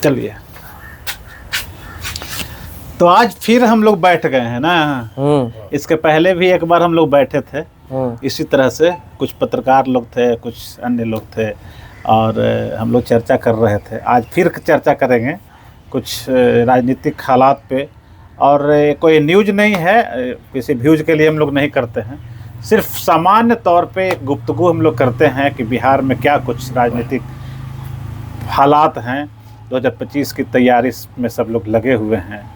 चलिए, तो आज फिर हम लोग बैठ गए हैं ना। इसके पहले भी एक बार हम लोग बैठे थे इसी तरह से, कुछ पत्रकार लोग थे, कुछ अन्य लोग थे, और हम लोग चर्चा कर रहे थे। आज फिर चर्चा करेंगे कुछ राजनीतिक हालात पे, और कोई न्यूज़ नहीं है, किसी व्यूज़ के लिए हम लोग नहीं करते हैं, सिर्फ सामान्य तौर पे एक गुफ्तगू हम लोग करते हैं कि बिहार में क्या कुछ राजनीतिक हालात हैं। 2025 की तैयारी में सब लोग लगे हुए हैं।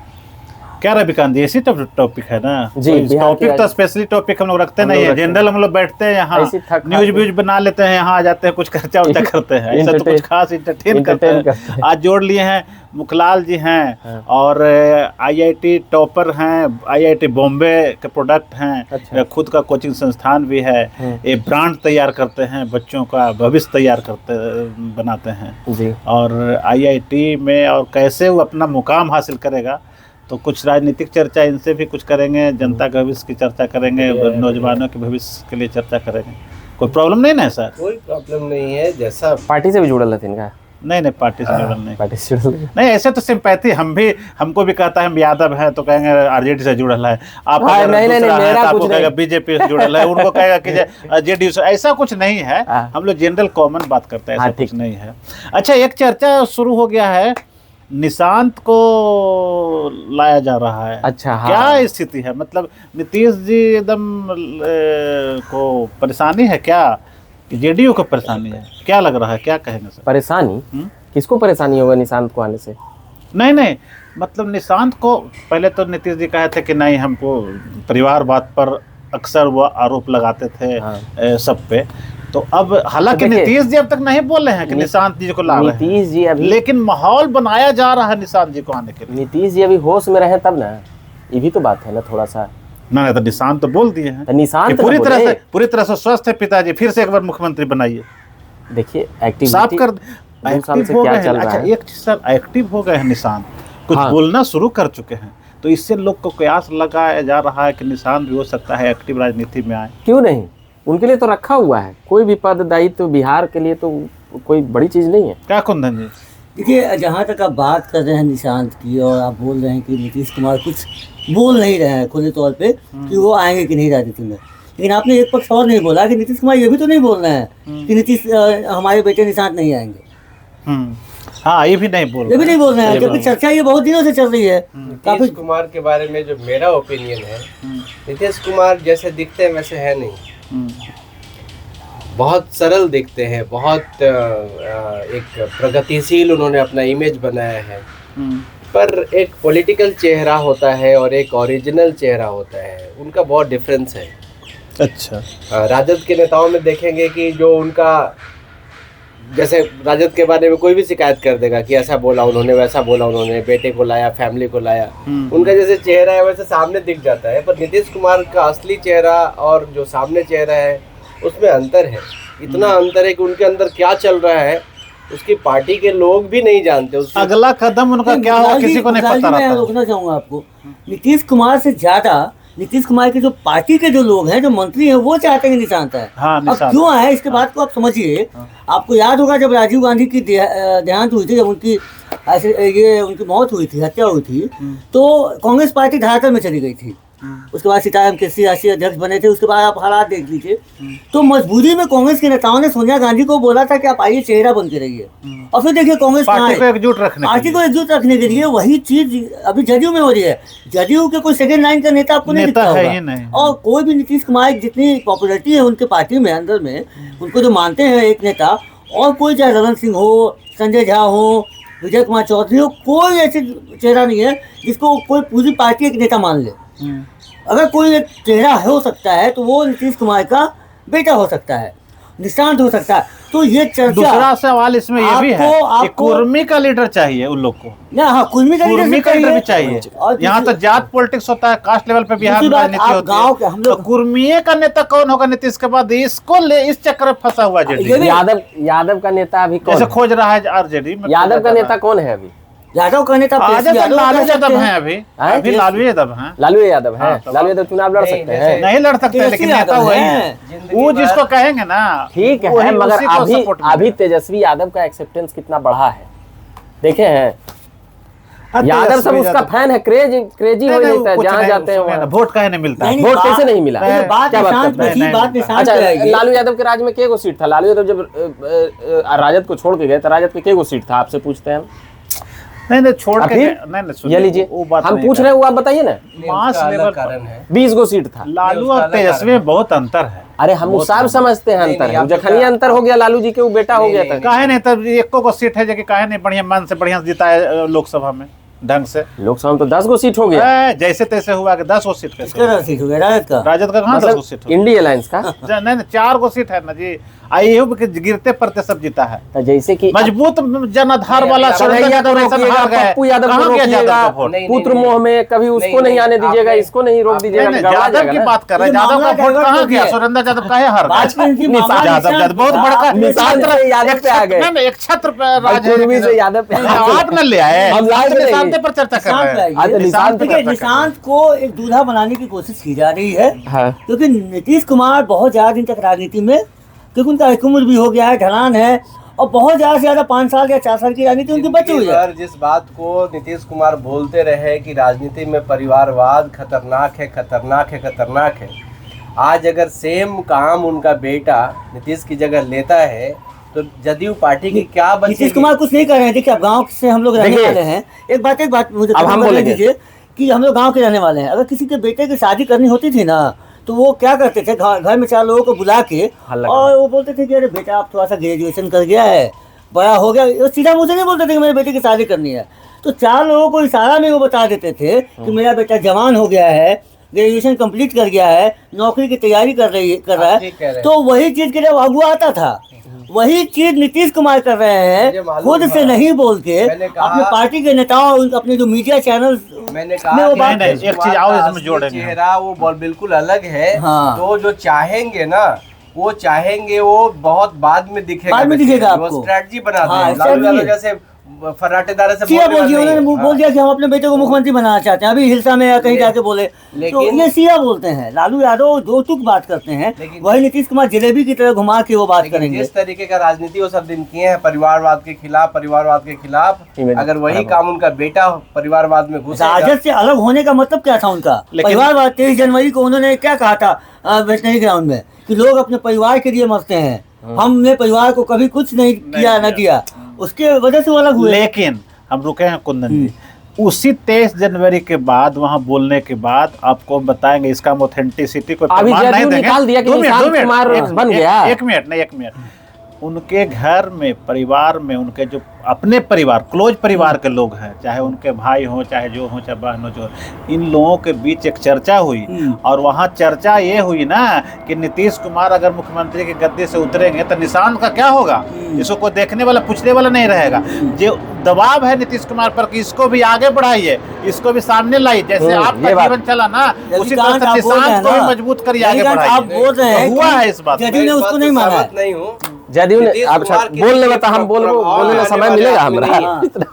क्या रविकांत जी, ऐसी टॉपिक है ना जी, टॉपिक तो स्पेशली टॉपिक हम लोग रखते नहीं है, जनरल हम लोग बैठते हैं यहाँ, न्यूज व्यूज बना लेते हैं, यहाँ आ जाते हैं, कुछ खर्चा उर्चा करते हैं, ऐसा तो कुछ खास इंटरटेन करते हैं। आज जोड़ लिए हैं मुखलाल जी हैं, और आईआईटी टॉपर हैं, आईआईटी बॉम्बे के प्रोडक्ट हैं। अच्छा। खुद का कोचिंग संस्थान भी है, ये ब्रांड तैयार करते हैं, बच्चों का भविष्य तैयार करते बनाते हैं जी। और आईआईटी में और कैसे वो अपना मुकाम हासिल करेगा, तो कुछ राजनीतिक चर्चा इनसे भी कुछ करेंगे, जनता के भविष्य की चर्चा करेंगे, नौजवानों के भविष्य के लिए चर्चा करेंगे। कोई प्रॉब्लम नहीं ना सर? कोई प्रॉब्लम नहीं है। जैसा पार्टी से भी जुड़ल है इनका? नहीं, पार्टी से जुड़ल नहीं। पार्टी से जुड़ल नहीं, ऐसे तो सिंपैथी हमको भी कहता है, हम यादव हैं तो कहेंगे आरजेडी से जुड़ल है, आप आपको कहेगा बीजेपी से जुड़ल है, उनको कहेगा कि जेडीयू से। ऐसा कुछ नहीं है, हम लोग जनरल कॉमन बात करते हैं, ऐसा कुछ नहीं है। अच्छा, एक चर्चा शुरू हो गया है, निशांत को लाया जा रहा है। अच्छा, हाँ। क्या स्थिति है? मतलब नीतीश जी एकदम को परेशानी है क्या, जेडीयू को परेशानी है? क्या लग रहा है, क्या कहेंगे सर? परेशानी किसको परेशानी होगा निशांत को आने से? नहीं, मतलब निशांत को पहले तो नीतीश जी कहे थे कि नहीं, हमको परिवारवाद पर अक्सर वो आरोप लगाते थे। हाँ। सब पे। तो अब हालांकि नीतीश जी अब तक नहीं बोले हैं कि निशांत जी को ला रहे हैं, नीतीश जी अभी, लेकिन माहौल बनाया जा रहा है निशांत जी को आने के लिए। नीतीश जी अभी होश में रहे तब ना, ये भी तो बात है ना थोड़ा सा। ना तो निशांत तो बोल दिए हैं, निशांत पूरी तरह से स्वस्थ है पिताजी, फिर से एक बार मुख्यमंत्री बनाइए। देखिए एक्टिविटी साफ कर, एक्टिव हो गए हैं। अच्छा, एक चीज सर, एक्टिव हो गए हैं निशांत, कुछ बोलना शुरू कर चुके हैं, तो इससे लोग को कयास लगाया जा रहा है कि निशांत भी हो सकता है एक्टिव राजनीति में आए। क्यों नहीं, उनके लिए तो रखा हुआ है, कोई भी पद दायित्व तो बिहार के लिए तो कोई बड़ी चीज नहीं है। क्या कुंदन जी? देखिए, जहाँ तक आप बात कर रहे हैं निशांत की, और आप बोल रहे हैं कि नीतीश कुमार कुछ बोल नहीं रहे हैं खुले तौर पे कि वो आएंगे कि नहीं राजनीति में, लेकिन आपने एक पक्ष और नहीं बोला कि नीतीश कुमार ये भी तो नहीं बोल रहे हैं कि नीतीश हमारे बेटे निशांत नहीं आएंगे। हाँ, ये भी नहीं बोल रहे हैं, क्योंकि चर्चा ये बहुत दिनों से चल रही है। नीतीश कुमार के बारे में जो मेरा ओपिनियन है, नीतीश कुमार जैसे दिखते हैं वैसे है नहीं, बहुत सरल दिखते हैं, बहुत एक प्रगतिशील उन्होंने अपना इमेज बनाया है, पर एक पॉलिटिकल चेहरा होता है और एक ओरिजिनल चेहरा होता है, उनका बहुत डिफरेंस है। अच्छा, राजद के नेताओं में देखेंगे कि जो उनका, जैसे राजद के बारे में कोई भी शिकायत कर देगा कि ऐसा बोला उन्होंने, वैसा बोला उन्होंने, बेटे को लाया, फैमिली को लाया, उनका जैसे चेहरा है वैसे सामने दिख जाता है। पर नीतीश कुमार का असली चेहरा और जो सामने चेहरा है उसमें अंतर है, इतना अंतर है कि उनके अंदर क्या चल रहा है उसकी पार्टी के लोग भी नहीं जानते। अगला कदम उनका क्या होगा किसी को नहीं पता। मैं रोकना चाहूँगा आपको, नीतीश कुमार से ज्यादा नीतीश कुमार के जो पार्टी के जो लोग हैं, जो मंत्री हैं, वो चाहते हैं निशांत है। हाँ, अब क्यों है इसके बात को आप समझिए। आपको याद होगा जब राजीव गांधी की देहांत हुई थी, जब उनकी उनकी मौत हुई थी, हत्या हुई थी, तो कांग्रेस पार्टी धरातल में चली गई थी। उसके बाद सीताराम केसरी राष्ट्रीय अध्यक्ष बने थे, उसके बाद आप हालात देख लीजिए। तो मजबूरी में कांग्रेस के नेताओं ने सोनिया गांधी को बोला था कि आप आइए, चेहरा बन के रहिए, और फिर देखिए कांग्रेस पार्टी को एकजुट रखने के लिए वही चीज अभी जदयू में हो रही है। जदयू के कोई सेकंड लाइन का नेता आपको नहीं दिखता होगा, और कोई भी नीतीश कुमार जितनी पॉपुलरिटी है उनके पार्टी में, अंदर में उनको जो मानते हैं एक नेता, और कोई चाहे रमन सिंह हो, संजय झा हो, विजय कुमार चौधरी हो, कोई ऐसे चेहरा नहीं है जिसको कोई पूरी पार्टी एक नेता मान ले। अगर कोई एक चेहरा हो सकता है तो वो नीतीश कुमार का बेटा हो सकता है, निशांत हो सकता है। तो ये चर्चा, दूसरा सवाल इसमें ये भी है कि कुर्मी का लीडर चाहिए उन लोग को। हाँ, कुर्मी का लीडर भी चाहिए। यहाँ तो जात पॉलिटिक्स होता है, कास्ट लेवल पे बिहार में राजनीति होती है, तो कुर्मी का नेता कौन होगा नीतीश के बाद? इसको ले, इस चक्कर में फंसा हुआ जेडी। यादव का नेता अभी जैसे खोज रहा है आरजेडी में। यादव का नेता कौन है अभी? यादव का नेता लालू यादव हैं, अभी लालू यादव हैं। लालू यादव हैं, लालू यादव चुनाव लड़ सकते हैं? नहीं लड़ सकते, लेकिन नेता वही है, वो जिसको कहेंगे ना। ठीक है, मगर अभी तेजस्वी यादव का एक्सेप्टेंस कितना बढ़ा है? देखे हैं यादव सब उसका फैन है, क्रेजी हो जाता है जहाँ जाते हैं। वोट काहे नहीं मिलता है? वोट कैसे नहीं मिला? क्या बात करते हैं? अच्छा, लालू यादव के राज में के गो सीट था? लालू यादव जब राजद को छोड़ के गए तो राजद के गो सीट था? आपसे पूछते हैं। नहीं छोड़ के नहीं, ये लीजिए, हम पूछ रहे हैं, वो आप बताइए ना। मास लेवल कारण है, 20 गो सीट था। लालू और तेजस्वी में बहुत अंतर है। अरे हम सब समझते हैं अंतर है, जखनी अंतर हो गया लालू जी के वो बेटा हो गया था। काहे नहीं तब एको को सीट है जो काहे नहीं बढ़िया मन से बढ़िया जीता है लोकसभा में ढंग से। लोकसभा में तो 10 गो सीट हो गया, जैसे तैसे हुआ कि 10 गो सीट सीट हो गया राजद का कहाँ 10 गो सीट? इंडिया अलायंस का नहीं 4 गो सीट है ना जी। आई गिरते पड़ते सब जीता है, तो जैसे कि मजबूत जनाधार वाला पप्पू यादव को रोकिएगा, पुत्र मोह में कभी उसको नहीं आने दीजिएगा, इसको नहीं रोक दीजिएगा। यादव की बात कर रहे हैं, यादव का वोट कहाँ गया? सुरेंद्र यादव काहे हार गए? यादव बहुत बड़ा निशान यादव पे आ गए, एक छत्र यादव पे आप न ले आए, हम निशांत पर चर्चा कर रहे हैं। निशांत को एक दूल्हा बनाने की कोशिश की जा रही है, क्योंकि नीतीश कुमार बहुत ज्यादा दिन तक राजनीति में, क्योंकि उनका उम्र भी हो गया है, ढलान है, और बहुत ज्यादा से ज्यादा 5 साल या 4 साल की राजनीति उनकी बची हुई है। जिस बात को नीतीश कुमार बोलते रहे कि राजनीति में परिवारवाद खतरनाक है, खतरनाक है, खतरनाक है, आज अगर सेम काम उनका बेटा नीतीश की जगह लेता है तो जदयू पार्टी की क्या बचेगी? नीतीश कुमार कुछ नहीं कर रहे हैं। देखिए, अब गाँव से हम लोग रहने वाले हैं, एक बात मुझे बोल दीजिए कि हम लोग गाँव के रहने वाले हैं। अगर किसी के बेटे की शादी करनी होती थी ना, तो वो क्या करते थे, घर में 4 लोगों को बुला के और वो बोलते थे कि अरे बेटा आप थोड़ा सा ग्रेजुएशन कर गया है, बड़ा हो गया, वो सीधा मुझे नहीं बोलते थे कि मेरे बेटे की शादी करनी है। तो 4 लोगों को इशारा में वो बता देते थे कि मेरा बेटा जवान हो गया है, ग्रेजुएशन कंप्लीट कर गया है, नौकरी की तैयारी कर रहा है। तो वही चीज के लिए अगुआ आता था, वही चीज नीतीश कुमार कर रहे हैं, खुद से नहीं बोल के अपने पार्टी के नेताओं, अपने जो मीडिया चैनल, मैंने कहा वो बात एक चीज आओ इसमें जोड़ेंगे, चेहरा वो बिल्कुल अलग है। तो जो चाहेंगे ना, वो चाहेंगे वो बहुत बाद में दिखेगा, वो स्ट्रेटजी बनाते हैं। लालू यादव जैसे फर्राटेदार से उन्होंने बोल दिया कि हम अपने बेटे को मुख्यमंत्री बनाना चाहते हैं, अभी हिलसा में कहीं जाके बोले, तो ये सीधा बोलते हैं। लालू यादव दो टुक बात करते हैं, वही नीतीश कुमार जलेबी की तरह घुमा के वो बात करेंगे। जिस तरीके का राजनीति वो सब दिन किए हैं, परिवारवाद के खिलाफ, अगर वही काम उनका बेटा परिवारवाद में घुस, राजद से अलग होने का मतलब क्या था उनका? परिवारवाद 23 जनवरी को उन्होंने क्या कहा था वेटनरी ग्राउंड में कि लोग अपने परिवार के लिए मरते हैं, हमने परिवार को कभी कुछ नहीं किया न दिया, उसके वजह से वो अलग हुए। लेकिन हम रुके हैं कुंदन जी, उसी 23 जनवरी के बाद वहां बोलने के बाद आपको बताएंगे इसका ऑथेंटिसिटी को प्रमाण नहीं देंगे। निकाल दिया कि निशांत कुमार बन गया। एक मिनट, उनके घर में, परिवार में, उनके जो अपने परिवार, क्लोज परिवार के लोग हैं, चाहे उनके भाई हों, चाहे जो हों, चाहे बहन हो, जो, इन लोगों के बीच एक चर्चा हुई, और वहाँ चर्चा ये हुई ना कि नीतीश कुमार अगर मुख्यमंत्री की गद्दी से उतरेंगे तो निशांत का क्या होगा? इसको कोई देखने वाला, पूछने वाला नहीं रहेगा। जो दबाव है नीतीश कुमार पर कि इसको भी आगे बढ़ाइए, इसको भी सामने लाइए, जैसे आपका जीवन चला ना, उसी तरह से निशांत को भी मजबूत करिए, आगे बढ़ाइए। आप बोल रहे हैं हुआ है इस बात, जदयू ने उसको नहीं माना, नहीं हूँ जदयू ने। आप बोलने में तो हम बोलने में समय मिलेगा हमारा।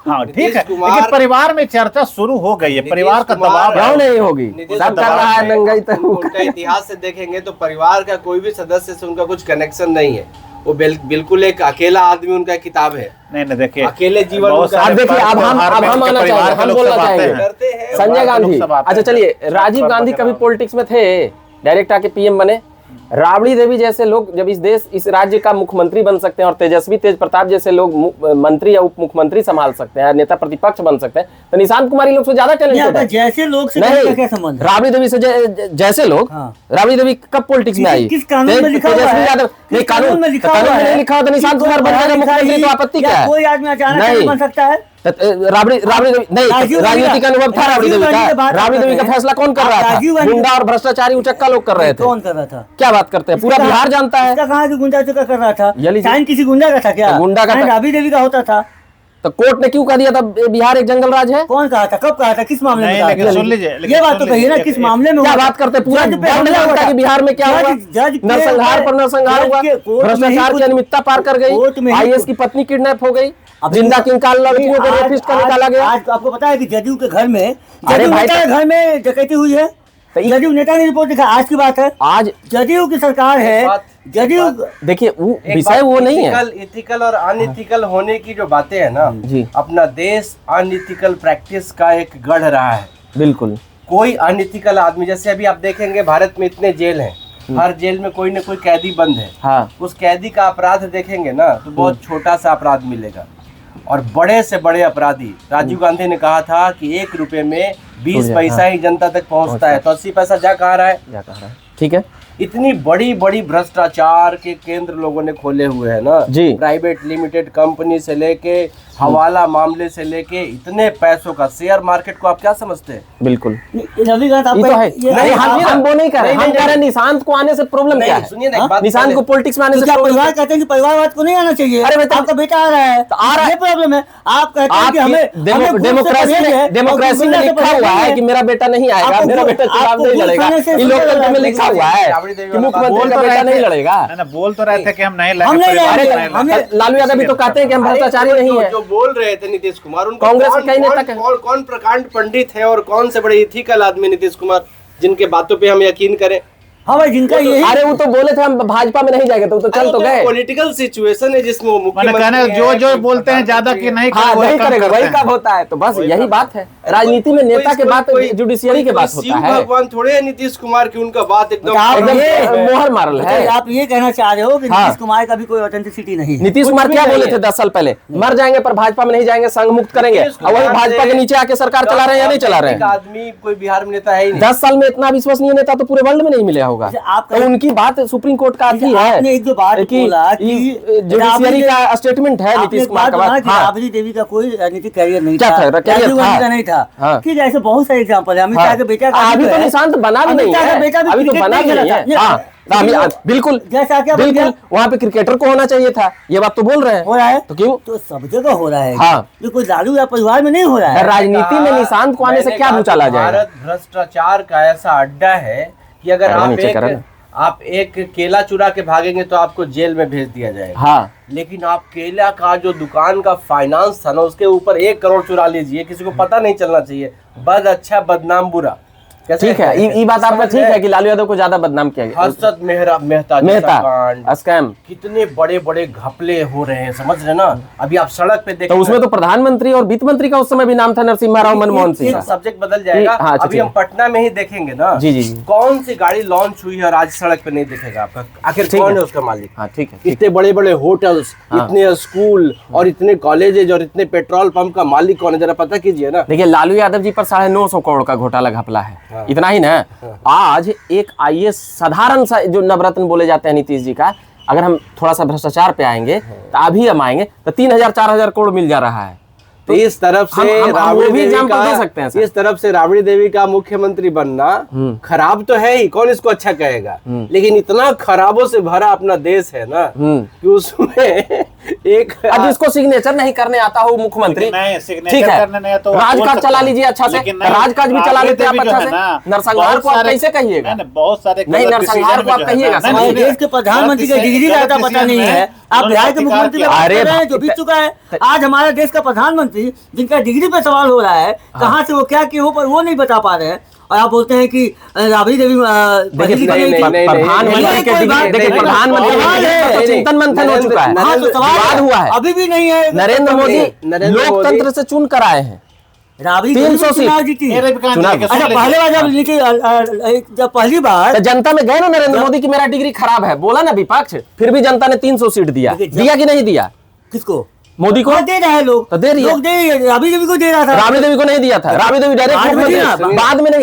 हाँ ठीक है, लेकिन परिवार में चर्चा शुरू हो गई है, परिवार का दबाव क्यों नहीं होगी? सब कर रहा है नंगाई। उनका इतिहास से देखेंगे तो परिवार का कोई भी सदस्य से उनका कुछ कनेक्शन नहीं है, वो बिल्कुल एक अकेला आदमी उनका किताब है। नहीं देखिए, अकेले जीवन अब देखिए, अब हम आना चाहेंगे, हम बोलना चाहेंगे संजय गांधी। अच्छा चलिए, राजीव गांधी कभी पॉलिटिक्स में थे, डायरेक्ट आके पीएम बने। राबड़ी देवी जैसे लोग जब इस राज्य का मुख्यमंत्री बन सकते हैं, और तेजस्वी तेज प्रताप जैसे लोग मंत्री या उप मुख्यमंत्री संभाल सकते हैं, नेता प्रतिपक्ष बन सकते हैं, तो निशांत कुमार लोग से ज्यादा टैलेंटेड है। जैसे लोग से क्या संबंध? राबड़ी देवी से जैसे लोग, राबड़ी देवी कब पॉलिटिक्स में आई? किस कानून में लिखा हुआ है? नहीं, कानून में लिखा हुआ है, लिखा होता निशांत कुमार बन जाएगा मुख्यमंत्री, तो आपत्ति क्या है? कोई आदमी अचानक बन सकता है? राबड़ी देवी नहीं, राजनीतिक अनुभव था राबड़ी देवी का। राबड़ी देवी का फैसला कौन कर रहा था? गुंडा और भ्रष्टाचारी उचक्का लोग कर रहे थे। कौन कर रहा था? क्या बात करते हैं, पूरा बिहार जानता है। कहाँ की गुंडा चुका कर रहा था? साइन किसी गुंडा का था क्या? गुंडा का, राबड़ी देवी का होता था। तो कोर्ट ने क्यों कह दिया था बिहार एक जंगल राज है? कौन कहा था, कब कहा था, किस मामले में? सुन लीजिए, ये बात तो कहिए ना, किस मामले में? क्या बात करते हैं, पूरा कि बिहार में क्या हुआ? नरसंहार पर नरसंहार हुआ, भ्रष्टाचार की अनियमितता पार कर गई, IAS की पत्नी किडनैप हो गई, जिंदा कंकाल लड़कियों को रेपिस्ट कर निकाला गया। आज आपको पता है कि जदयू के घर में, घर में डकैती हुई है, जदयू नेता ने रिपोर्ट लिखा, आज की बात है, आज जदयू की सरकार है, जदयू देखिए वो विषय वो नहीं है। इथिकल और अनइथिकल होने की जो बातें है ना जी, अपना देश अनइथिकल प्रैक्टिस का एक गढ़ रहा है। बिल्कुल, कोई अनइथिकल आदमी, जैसे अभी आप देखेंगे भारत में इतने जेल हैं, हर जेल में कोई न कोई कैदी बंद है। हाँ, उस कैदी का अपराध देखेंगे ना तो बहुत छोटा सा अपराध मिलेगा, और बड़े से बड़े अपराधी, राजीव गांधी ने कहा था कि 1 रुपए में 20 पैसा ही जनता तक पहुंचता है, तो 80 पैसा जा कहाँ रहा है। ठीक है, इतनी बड़ी बड़ी भ्रष्टाचार के केंद्र लोगों ने खोले हुए हैं ना जी, प्राइवेट लिमिटेड कंपनी से लेके हवाला मामले से लेके इतने पैसों का, शेयर मार्केट को आप क्या समझते हैं? बिल्कुल, रविकांत ये तो है। नहीं, हम वो नहीं कर रहे, हम कह रहे हैं निशांत को आने से प्रॉब्लम क्या है? सुनिए ना, निशांत को पॉलिटिक्स में आने से परिवार कहते हैं कि परिवारवाद को नहीं आना चाहिए। अरे आपका बेटा आ रहा है, आ रहा है, प्रॉब्लम है। आप कहते हैं कि हमें डेमोक्रेसी में लिखा हुआ है कि मेरा बेटा नहीं आएगा, मेरा बेटा चुनाव नहीं लड़ेगा, ये लोकतंत्र में लिखा हुआ है कि मुख्यमंत्री का बेटा नहीं लड़ेगा। बोल तो रहे थे कि हम नहीं लड़ेंगे। लालू यादव भी तो कहते हैं कि हम भ्रष्टाचारी नहीं है। जो बोल रहे थे नीतीश कुमार, उनको कांग्रेस के कई नेता कौन प्रकांड पंडित है और कौन से बड़े इथिकल आदमी नीतीश कुमार, जिनके बातों पे हम यकीन करें? हाँ भाई, जिनका ये, अरे वो तो बोले थे हम भाजपा में नहीं जाएंगे, तो चल तो गए। पॉलिटिकल सिचुएशन है जिसमें वो मुख्यमंत्री जो बोलते हैं ज्यादा कि नहीं नहीं करेगा, वही कब होता है। तो बस यही बात है, राजनीति में नेता के बात, जुडिशियरी के बात होता है। भगवान थोड़े है नीतीश कुमार की, उनका बात एकदम मोहर मारल है। आप ये कहना चाह रहे हो कि नीतीश कुमार का भी कोई ऑथेंटिसिटी नहीं है? नीतीश कुमार क्या बोले थे 10 साल पहले? मर जाएंगे पर भाजपा में नहीं जाएंगे, संघ मुक्त करेंगे, और वही भाजपा के नीचे आके सरकार चला रहे हैं या नहीं चला रहे हैं? आदमी कोई बिहार में नेता है ही नहीं। 10 साल में इतना विश्वसनीय नेता तो पूरे वर्ल्ड में नहीं मिला होगा। उनकी बात सुप्रीम कोर्ट का आती है, आपने एक दो बात बोला कि जुडिशियरी का स्टेटमेंट है नीतीश कुमार का बात। राबड़ी देवी का कोई राजनीतिक कैरियर नहीं था, राजीव गांधी का नहीं था। ठीक है, ऐसे बहुत सारे एग्जांपल है। अमित शाह के बेटा का अभी तो निशांत बना भी नहीं है, अभी तो बना भी नहीं है। बिल्कुल, जैसा क्या बिल्कुल वहाँ पे क्रिकेटर को होना चाहिए था, ये बात तो बोल रहे हैं। हो रहा है तो क्यों? तो सब जगह हो रहा है। हाँ, ये कोई लालू या परिवार में नहीं हो रहा है। राजनीति में निशांत को आने से क्या भूचाल आ जाएगा? भारत भ्रष्टाचार का ऐसा अड्डा है कि अगर आप एक केला चुरा के भागेंगे तो आपको जेल में भेज दिया जाएगा। हाँ, लेकिन आप केला का जो दुकान का फाइनेंस था ना, उसके ऊपर 1 करोड़ चुरा लीजिए, किसी को पता नहीं चलना चाहिए। बद अच्छा बदनाम बुरा। ठीक है, ये बात आपका ठीक है कि लालू यादव को ज्यादा बदनाम किया गया। हर्षद मेहता स्कैम, कितने बड़े बड़े घपले हो रहे हैं, समझ रहे ना? अभी आप सड़क पे देखो, तो उसमें तो प्रधानमंत्री और वित्त मंत्री का उस समय भी नाम था नरसिम्हा राव मनमोहन सिंह का। सब्जेक्ट बदल जाएगा। अभी हम पटना में ही देखेंगे ना, जी, कौन सी गाड़ी लॉन्च हुई है और आज सड़क पे नहीं दिखेगा आपका, आखिर कौन है उसका मालिक? हाँ, ठीक है। इतने बड़े बड़े होटल्स, इतने स्कूल और इतने कॉलेजेज और इतने पेट्रोल पंप का मालिक कौन है, जरा पता कीजिए ना। देखिए, लालू यादव जी पर 950 करोड़ का घोटाला घपला है। इतना ही ना, आज एक आईएएस साधारण सा जो नवरत्न बोले जाते हैं नीतीश जी का, अगर हम थोड़ा सा भ्रष्टाचार पे आएंगे तो अभी हम आएंगे तो 3000-4000 करोड़ मिल जा रहा है। तो इस तरफ से राबड़ी देवी का, दे सकते हैं, इस तरफ से राबड़ी देवी का मुख्यमंत्री बनना खराब तो है ही, कौन इसको अच्छा कहेगा, लेकिन इतना खराबों से भरा अपना देश है ना कि उसमें एक अब जिसको सिग्नेचर नहीं करने आता हो मुख्यमंत्री, ठीक है, तो राजकाज चला लीजिए अच्छा से, राजकाज भी चला लेते आप अच्छा से। नरसंहार को आप कैसे कहिएगा? बहुत सारे नहीं, नरसंहार को आप कहिएगा। देश के प्रधानमंत्री का डिग्री का पता नहीं है, आप बिहार के मुख्यमंत्री जो बीत चुका है। आज हमारा देश का प्रधानमंत्री जिनका डिग्री पे सवाल हो रहा है, कहाँ से वो क्या किए हो पर वो नहीं बता पा रहे हैं, और आप बोलते हैं कि राबड़ी देवी प्रधानमंत्री चिंतन मंथन हो चुका है। हाँ, तो सवाल हुआ है, अभी भी नहीं है। नरेंद्र मोदी लोकतंत्र से चुन कर आए हैं, राबड़ी 300 चुनाव जीती। अच्छा, जब पहली बार जनता में गए ना नरेंद्र मोदी की मेरा डिग्री खराब है, बोला ना विपक्ष, फिर भी जनता ने 300 सीट दिया कि नहीं दिया? किसको? मोदी को दे रहे हैं लोग, तो दे रही है। राबड़ी देवी को दे रहा था, राबड़ी देवी को नहीं दिया था। राबड़ी देवी डायरेक्ट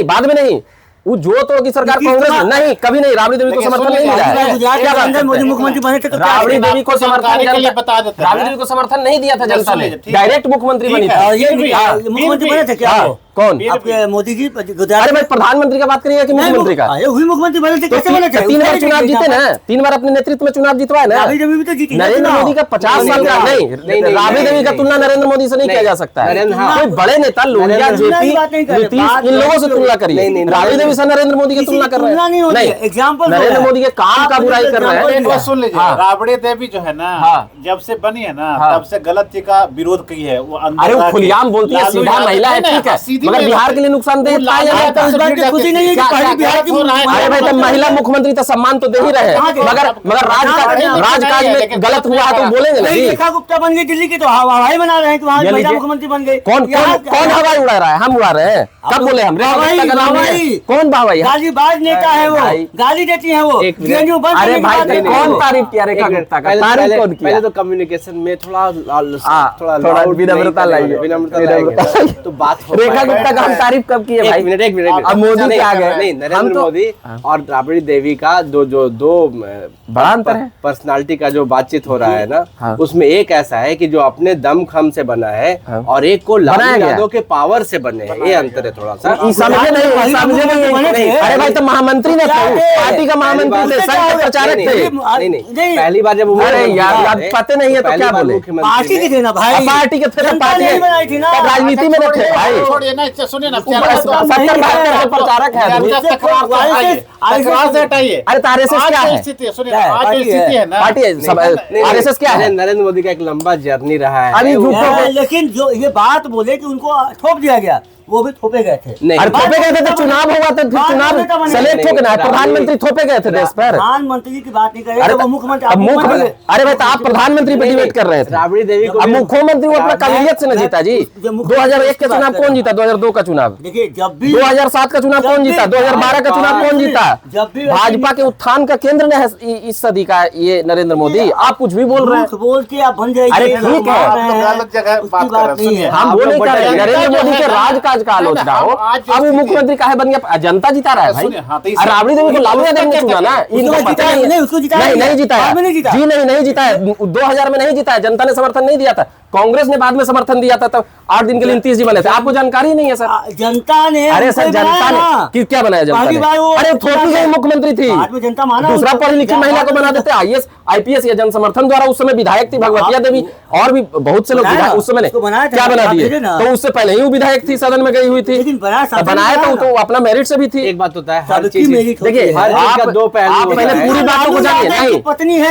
बाद में नहीं वो जो तो की सरकार कांग्रेस नहीं, कभी नहीं, राबड़ी देवी को समर्थन नहीं मिला है। मोदी मुख्यमंत्री बने थे तो राबड़ी देवी को समर्थन राबड़ी देवी को समर्थन नहीं दिया था जनता ने, डायरेक्ट मुख्यमंत्री बनी थी। मुख्यमंत्री बने थे क्या? कौन? आपके मोदी जी? अरे भाई, प्रधानमंत्री का बात करिए कि मुख्यमंत्री का? मुख्यमंत्री बने थे, कैसे बने थे? 3 बार चुनाव जीते ना, 3 बार अपने नेतृत्व में चुनाव जीतवाए ना। राबड़ी देवी भी तो जीती। नरेंद्र मोदी का 50 साल का नहीं, राबड़ी देवी का तुलना नरेंद्र मोदी से नहीं किया जा सकता है। कोई बड़े नेता लोहिया, जेपी, नीतीश, इन लोगों से तुलना करिए। राबड़ी देवी से नरेंद्र मोदी की तुलना कर रहे हैं नहीं, एग्जाम्पल नरेंद्र मोदी के काम का बुराई कर रहे हैं। सुन लीजिए, राबड़ी देवी जो है ना, जब से बनी है ना, तब से गलत का विरोध की है वो। अरे वो खुलेआम बोलती है, सीधा महिला है, ठीक है, मगर बिहार के लिए नुकसानदेह खुशी नहीं है कि पहले बिहार की अरे भाई, तो महिला मुख्यमंत्री तो सम्मान तो दे ही रहे हैं, मगर राजकाज में गलत हुआ है तो बोलेंगे ना। रेखा गुप्ता बन गई दिल्ली की तो हवाई बना रहे हैं कि वहाँ महिला मुख्यमंत्री बन गई। कौन हवाई उड़ा रहा है? हम उड़ा रहे हैं? कब बोले हम? कौन भाई? गालीबाज नेता है वो, गाली देती है वो। अरे भाई, कौन तारीफ किया रेखा गुप्ता का? तारीफ कौन किया? पहले तो कम्युनिकेशन में थोड़ा विनम्रता लाइए, तो बात हो। रेखा गुप्ता का हम तारीफ कब किए भाई? एक मिनट अब मोदी के आ गए। नहीं, नरेंद्र मोदी और राबड़ी देवी का दो बड़ा अंतर है। पर्सनालिटी का जो बातचीत हो रहा है ना, हाँ। उसमें एक ऐसा है कि जो अपने दम खम से बना है, हाँ। और एक को बनाया लालू गया। यादव के पावर से बने हैं। ये अंतर है थोड़ा सा। समझे नहीं। अरे भाई, तो महामंत्री ने पार्टी का महामंत्री थे, संघ प्रचारक थे। नहीं, पहली बार जब अरे यार, पता नहीं है तो क्या बोले? पार्टी के थे ना भाई, पार्टी के थे, पार्टी बनाई थी ना, राजनीति में थे भाई। छोड़िए ना, सुनिए ना, 70-72 प्रचारक है आदमी। अरे तो आरएसएस क्या है? पार्टी आरएसएस क्या है? नरेंद्र मोदी का एक लंबा जर्नी रहा है। अभी लेकिन जो ये बात बोले कि उनको थोप दिया गया, वो भी थोपे गए थे। अरे थोपे गए थे तो चुनाव हुआ तो फिर चुनाव सेलेक्ट हो गया। प्रधानमंत्री थोपे गए थे देश पर। प्रधानमंत्री की बात नहीं कर रहे, वो मुख्यमंत्री। अरे भाई, तो आप प्रधानमंत्री पे डिबेट कर रहे थे। राबड़ी देवी को मुख्यमंत्री वो अपना काबिलियत से न जीता जी। 2001 का चुनाव कौन जीता? 2002 का चुनाव? देखिए, जब भी 2007 का चुनाव कौन जीता? 2012 का चुनाव कौन जीता? जब भी भाजपा के उत्थान का केंद्र ने है इस सदी का ये नरेंद्र मोदी। आप कुछ भी बोल रहे हैं, बोल के आप बन जाइए। अरे ठीक है, गलत जगह बात कर रहे हैं। हम बोले क्या नरेंद्र मोदी के राजकाज का आलोचना हो। अब वो मुख्यमंत्री काहे बन गया? जनता जिता रहा है भाई। राबड़ी देवी को लालू यादव ने चुना ना, इनको पता नहीं। नहीं जीता है जी, नहीं जीता है। 2000 में नहीं जीता है, जनता ने समर्थन नहीं दिया था। कांग्रेस ने बाद में समर्थन दिया था, तब 8 दिन के लिए 29 जी बने थे। आपको जानकारी नहीं है सर? जनता ने, अरे सर, जनता ने क्या बनाया? जनता ने अरे थोड़ी गई मुख्यमंत्री थी, जनता माना। दूसरा पढ़ी लिखी महिला को बना देते IAS IPS या जन समर्थन द्वारा। उस समय विधायक थी भगवतिया देवी, और भी बहुत से लोग उस समय क्या बना दिए। तो उससे पहले ही वो विधायक थी, सदन में गई हुई थी, बनाया तो अपना मेरिट से भी थी। एक बात होता है, देखिए आप दो पहलू। आप पहले पूरी बातों को जानिए। नहीं, पत्नी है,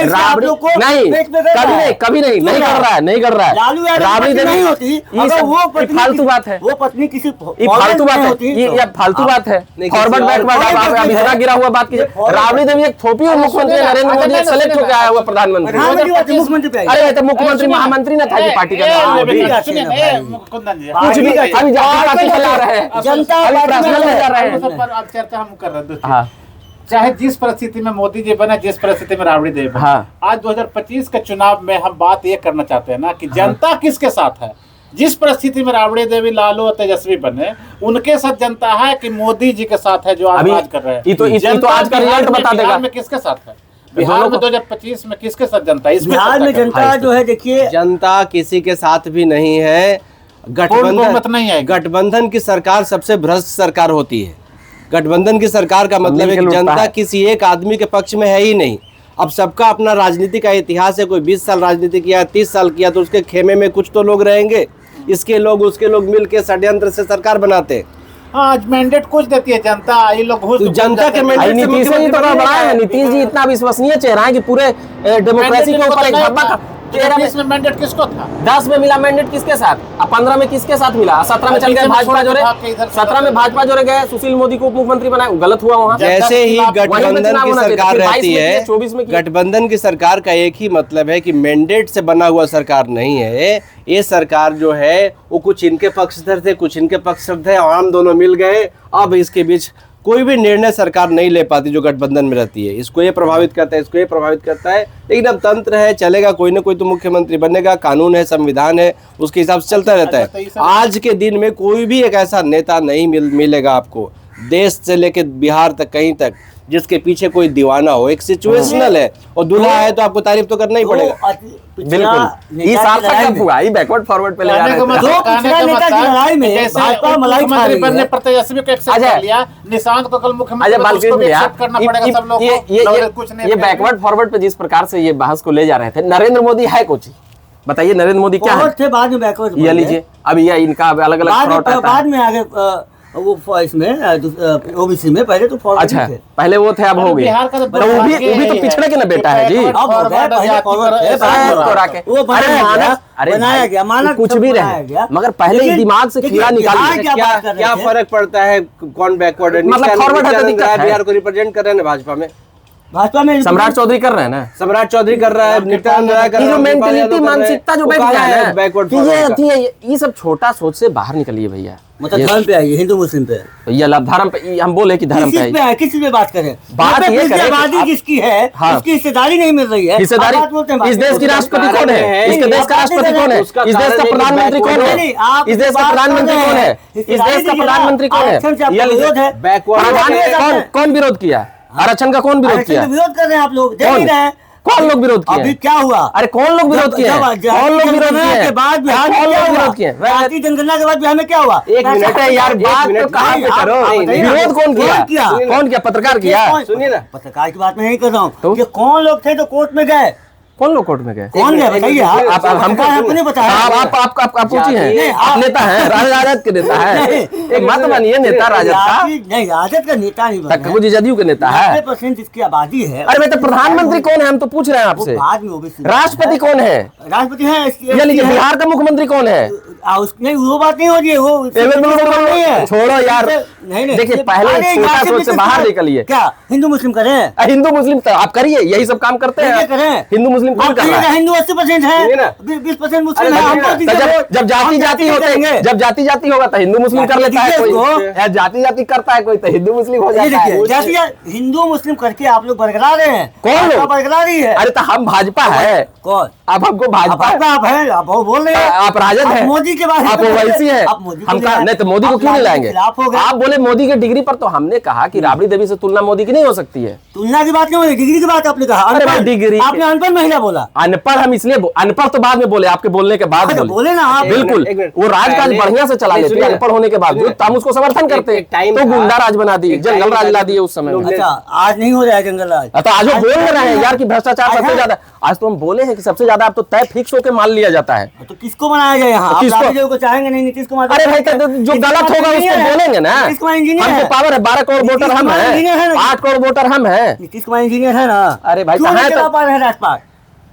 कभी नहीं कर रहा है। राबड़ी देवी नहीं होती, अगर वो फालतू बात है, वो पत्नी किसी फालतू बात है, ये फालतू बात है। फॉरवर्ड बैकवर्ड आप इतना गिरा हुआ बात कीजिए। राबड़ी देवी एक थोपी और मुख्यमंत्री नरेंद्र मोदी सेलेक्ट होकर आया हुआ प्रधानमंत्री। अरे तो मुख्यमंत्री महामंत्री ने था कि पार्टी का कुछ भी अभी चला रहे हैं, जनता अब चर्चा हम कर रहे हैं। चाहे जिस परिस्थिति में मोदी जी बने, जिस परिस्थिति में राबड़ी देवी बने, आज 2025 के चुनाव में हम बात ये करना चाहते हैं ना कि जनता किसके साथ है। जिस परिस्थिति में राबड़ी देवी, लालू और तेजस्वी बने, उनके साथ जनता है कि मोदी जी के साथ है जो आज राज कर रहे हैं। तो आज का रिजल्ट बता देगा। बिहार में किसके साथ है? बिहार में 2025 में किसके साथ जनता है? बिहार में जनता जो है, देखिए, जनता किसी के साथ भी नहीं है। गठबंधन नहीं है। गठबंधन की सरकार सबसे भ्रष्ट सरकार होती है। गठबंधन की सरकार का मतलब है कि जनता किसी एक आदमी के पक्ष में है ही नहीं। अब सबका अपना राजनीति का इतिहास है। कोई 20 साल राजनीति किया, 30 साल किया, तो उसके खेमे में कुछ तो लोग रहेंगे। इसके लोग उसके लोग मिलके षड्यंत्र से सरकार बनाते हैं। आज मैंडेट कुछ देती है जनता, ये लोग जनता के मैंडेट से नीतीश जी तो बड़ा है। नीतीश जी इतना विश्वसनीय चेहरा है कि पूरे डेमोक्रेसी के ऊपर एक धब्बा। 13 में मैंडेट किसको था? 10 में मिला मैंडेट किसके साथ? 15 में किसके साथ मिला? 17 में चल गए भाजपा जोड़े, 17 में भाजपा जोड़े गए, सुशील मोदी को उप मुख्यमंत्री बनाया, गलत हुआ वहाँ। जैसे ही गठबंधन की सरकार रहती है, 24 में गठबंधन की सरकार का एक ही मतलब है कि मैंडेट से बना हुआ सरकार नहीं है। ये सरकार जो है वो कुछ इनके पक्षधर थे, कुछ इनके पक्षधर थे, आम दोनों मिल गए। अब इसके बीच कोई भी निर्णय सरकार नहीं ले पाती जो गठबंधन में रहती है। इसको ये प्रभावित करता है, इसको ये प्रभावित करता है। लेकिन अब तंत्र है, चलेगा, कोई ना कोई तो मुख्यमंत्री बनेगा, कानून है, संविधान है, उसके हिसाब से चलता रहता है। आज के दिन में कोई भी एक ऐसा नेता नहीं मिलेगा आपको, देश से लेके बिहार तक, कहीं तक, जिसके पीछे कोई दीवाना हो। एक सिचुएशनल है, और दूल्हा है तो आपको तारीफ तो करना ही पड़ेगा। बिल्कुल, ये सार्थक हुआ, ये बैकवर्ड फॉरवर्ड पे ले जा रहे हैं। मुख्यमंत्री बनने पर तेजस्वी को एक्सेप्ट कर लिया, निशांत को कल मुख्यमंत्री को एक्सेप्ट करना पड़ेगा सब लोगों को। ये बैकवर्ड फॉरवर्ड पे जिस प्रकार से ये बहस को ले जा रहे थे, नरेंद्र मोदी है कुछ? बताइए, नरेंद्र मोदी क्या है? बाद में बैकवर्ड ये लीजिए, अब ये इनका अलग अलग बाद में आगे वो इसमें ओबीसी में पहले तो फॉरवर्ड अच्छा थे। पहले वो थे, अब हो गए। वो भी तो पिछड़े के ना बेटा है जी। अब अरे बनाया गया, माना कुछ सब भी बनाया रहे, गया। मगर पहले ही लेकिन दिमाग से देखिए, कीड़ा निकाल बिहार दिया। क्या बात कर रहे क्या थे? फर्क पड़ता है कौन बैकवर्ड है? मतलब फॉरवर्ड है तो दिक्कत है। बिहार को रिप्रेजेंट कर रहे हैं ना भाजपा में, भाजपा में सम्राट चौधरी कर रहे हैं ना, सम्राट चौधरी कर रहा है, नित्यानंद राय कर ये रहा जो है, मेंटेलिटी मानसिकता जो बैठ गया है ना, बैकवर्ड कि ये सब छोटा सोच से बाहर निकलिए भैया। मतलब धर्म पे आइए, हिंदू मुस्लिम पे भैया धर्म पे हम बोले कि धर्म किस पे चीज पे है, किस चीज पे बात करें? बात ये मतलब करें कि आबादी आप- जिसकी है हाँ। उसकी हिस्सेदारी नहीं मिल रही है। हिस्सेदारी, आप बात बोलते हैं, इस देश की राष्ट्रपति कौन है? इसके देश का राष्ट्रपति कौन है? उसका इस देश कारण का है कि प्रधानमंत्री कौन है? नहीं, आप इस देश का बात कर प्रधानमंत्री रहे कौन है? हैं। इस देश का हिस्सेदारी प्रधानमंत्री कौन आरक्षण से आपको है? विरोध है। बैकवर्ड कौन कौन विरोध किया? आरक्षण का कौन विरोध आरक्षण किया? का विरोध कर रहे हैं आप लोग, देख कौन? ही रहे हैं। कौन लोग विरोध किए? अभी क्या हुआ? अरे कौन लोग विरोध किए? कौन लोग विरोध किए? के बाद बिहार में कौन क्या लोग हुआ? विरोध किए? जातीय जनगणना के बाद बिहार में क्या हुआ? एक मिनट अरे यार बात तो कहाँ पे करो? विरोध कौन किया? कौन किया? पत्रकार किया? सुनिए ना, पत्रकार की बात मैं नहीं कर रहा तो? हूँ। ये कौन लोग थे जो कोर्ट में गए? कौन लोग कोर्ट में गए? कौन गए बताइए आप हमको हमको नहीं पता है। आप पूछी नहीं, हैं, आप आप- नेता हैं, राजद के नेता है, मत बनिए नेता राजद का। नहीं, राजद का नेता नहीं बना कुछ जदयू के नेता है। 90% जिसकी आबादी है। अरे भाई तो प्रधानमंत्री कौन है? हम तो पूछ रहे हैं वो आपसे। बाद में ओबीसी राष्ट्रपति कौन है? राष्ट्रपति है, यानी कि बिहार का मुख्यमंत्री कौन है? नहीं वो बात नहीं हो रही है, वो नहीं है। छोड़ो यार, नहीं नहीं देखिए पहले अरे छोटा यहाँ सोच से बाहर निकलिए। क्या हिंदू मुस्लिम करें? हिंदू मुस्लिम तो आप करिए, यही सब काम करते क्या हैं। करें? हिंदू मुस्लिम कौन कर रहा है? हिंदू 80% सुनिए ना। है, 20% मुस्लिम अरे है। सुनिए हमको ना, तो जब जाति जाति होते हैं, जब जाति जाति होगा तो हिंदू मुस्लिम कर लेता है कोई, या जाति जाति करता है कोई तो हिंदू मुस्लिम हो ये जाता है। देखिए जाति हिंदू मुस्लिम करके आप लोग बरकरा रहे हैं। कौन आपका लोग? बरकरा रही है? अरे तो हम भाजपा है, कौन? आप हमको भाजपा है। आप हैं, आप वो बोल रहे हैं। आप राजद आप है, मोदी के बारे में आप बोल रहे हैं। ओवैसी है। आप मोदी को हम ले कहा आए। नहीं तो मोदी को आप क्यों नहीं लालू के लाएंगे? खिलाफ हो गए। आप बोले मोदी की डिग्री पर, तो हमने कहा कि राबड़ी देवी से तुलना मोदी की नहीं हो सकती है। तुलना की बात नहीं हो रही, डिग्री की बात आपने कहा। अरे भाई अनपढ़, डिग्री- आपने अनपढ़ महिला बोला। अनपढ़ हम इसलिए अनपढ़ तो बाद में बोले, आपके बोलने के बाद अच्छा, बोले ना आप। बिल्कुल, एक मिनट। वो राजकाज पहले- बढ़िया से चला नहीं, लेते सुनिए ना। अनपढ़ होने के बावजूद, तो हम उसको समर्थन करते। एक टाइम तो था- गुंडा राज बना दिए, एक टाइम जंगल राज था- ला दिए उस समय में। अच्छा आज नहीं हो रहा है जंगल राज। तो आज वो बोल रहे हैं यार कि भ्रष्टाचार आज सबसे है। ज्यादा, आज तो हम बोले हैं कि सबसे ज्यादा अब तो तय फिक्स होकर मान लिया जाता है। तो किसको बनाया जाए यहाँ? आप किसको? राबड़ी देवी को चाहेंगे नहीं, नीतीश कुमार? अरे भाई तो जो गलत होगा उसको बोलेंगे ना। नीतीश कुमार इंजीनियर हमको है। पावर है, 12 करोड़ वोटर हम इंजीनियर है हैं, ना। 8 करोड़ वोटर हम हैं। नीतीश कुमार इंजीनियर है ना। अरे भाई क्यों कहाँ नहीं है चला तो- पा रहे हैं राजपाट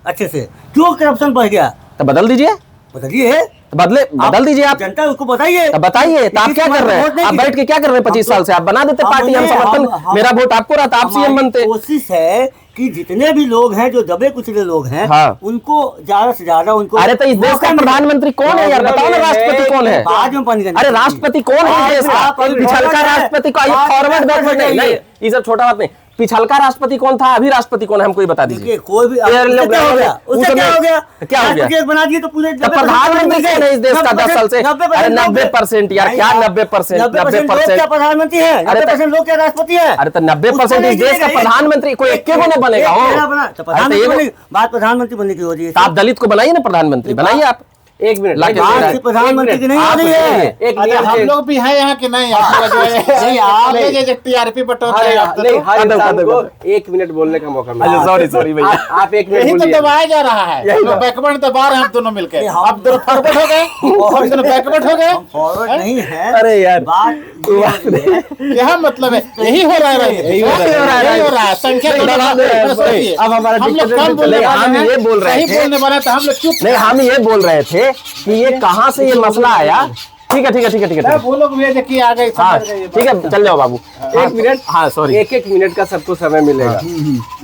अच्छे से? क्यों करप्शन बढ़ गया? तो बदल दीजिए, बताइए। तो बदल दीजिए आप। जनता उसको बताइए। तो बताइए, तो आप नीतीश क्या कर कुमार रहे वोट हैं? नहीं आप बैठ के क्या कर रहे हैं 25 साल से? आप बना देते पार्टी, हम समर्थन, मेरा वोट आपको रहता, आप सीएम हमारी बनते। कोशिश है कि जितने भी लोग हैं जो दबे कुचले लोग हैं, हाँ। उनको ज्यादा से ज्यादा उनको अरे तो इस देश मौका का मिले। प्रधानमंत्री कौन है यार? बताओ ना, राष्ट्रपति कौन है? बाद में पानी देना अरे चाहिए। राष्ट्रपति कौन है इस देश का? आप अभी पिछलका फॉरवर्ड है। राष्ट्रपति को, ये आप फॉरवर्ड गवर्नमेंट है, नहीं, ये सब छोटा बात नहीं। पिछलका राष्ट्रपति कौन था, अभी राष्ट्रपति कौन है, हमको ही बता देखिए दीजिए। कोई भी यार उससे लोग क्या हो गया? उस उससे समय- क्या हो गया? क्या हो गया? राष्ट्रपति एक बना दिए तो पूरे तो प्रधानमंत्री कौन है इस देश का 10 साल से? अरे 90% यार, क्या 90%? 90% क्या प्रधानमंत्री है? अरे तो- 90% लोग क्या राष्ट्रपति है? अरे तो 90% इस देश का प्रधानमंत्री कोई एक को ना बनेगा हो। बात प्रधानमंत्री बनने की हो रही है। तो आप दलित को बनाइए ना प्रधानमंत्री, बनाइए आप। एक मिनट लाके एक दे रहा मिनट, है। बात प्रधानमंत्री की नहीं हो रही है। एक अरे नियम हम से- लोग भी हैं यहाँ के नहीं, आपको जो है नहीं, आप- ये टीआरपी बटोर रहे हैं आप तो। नहीं, हर कदम, इंसान कदम, को 1 मिनट बोलने का मौका मिला। अच्छा सॉरी भैया। आप 1 मिनट यही तो बोलिए। दबाया जा रहा है। यही तो। बैकवर्ड दबा रहे हैं हम दोनों मिलकर। नहीं, हम- अब दोनों फॉरवर्ड हो गए, हम दोनों बैकवर्ड हो गए। फॉरवर्ड नहीं है। अरे यार बात क्या मतलब है? यही हो रहा है, यही हो रहा है। यही हो रहा है। संख्या नहीं, दोनों नहीं, का- नहीं, सोचिए, अब हमारा हम लोग डिक्टेटर कम बोलने चलेगा, वाले हम हैं, ये बोल रहे सही थे। बोलने वाले हैं, तो हम लोग चुप। नहीं, हम ये बोल रहे थे कि ये कहाँ से ये मसला आया। ठीक है ठीक है ठीक है ठीक है, वो लोग भी देखिए आ गए, हाँ समझ गए ये ठीक है, चल जाओ बाबू। 1 मिनट, हाँ सॉरी, 1 मिनट का सबको समय मिलेगा।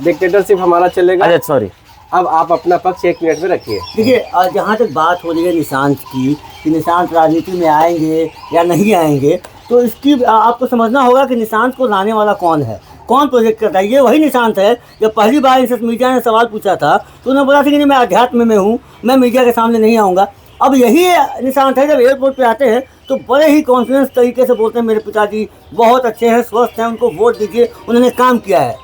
डिक्टेटरशिप हमारा चलेगा। अरे सॉरी। अब आप अपना पक्ष 1 मिनट में रखिए। देखिए जहाँ तक बात हो रही है निशांत की कि निशांत राजनीति में आएंगे या नहीं आएंगे, तो इसकी आपको समझना होगा कि निशांत को लाने वाला कौन है, कौन प्रोजेक्ट करता है। ये वही निशांत है जब पहली बार इनसे मीडिया ने सवाल पूछा था तो उन्होंने बोला था कि नहीं मैं अध्यात्म में हूँ, मैं मीडिया के सामने नहीं आऊँगा। अब यही निशांत है जब एयरपोर्ट पे आते हैं तो बड़े ही कॉन्फिडेंस तरीके से बोलते हैं मेरे पिताजी बहुत अच्छे हैं, स्वस्थ हैं, उनको वोट दीजिए, उन्होंने काम किया है।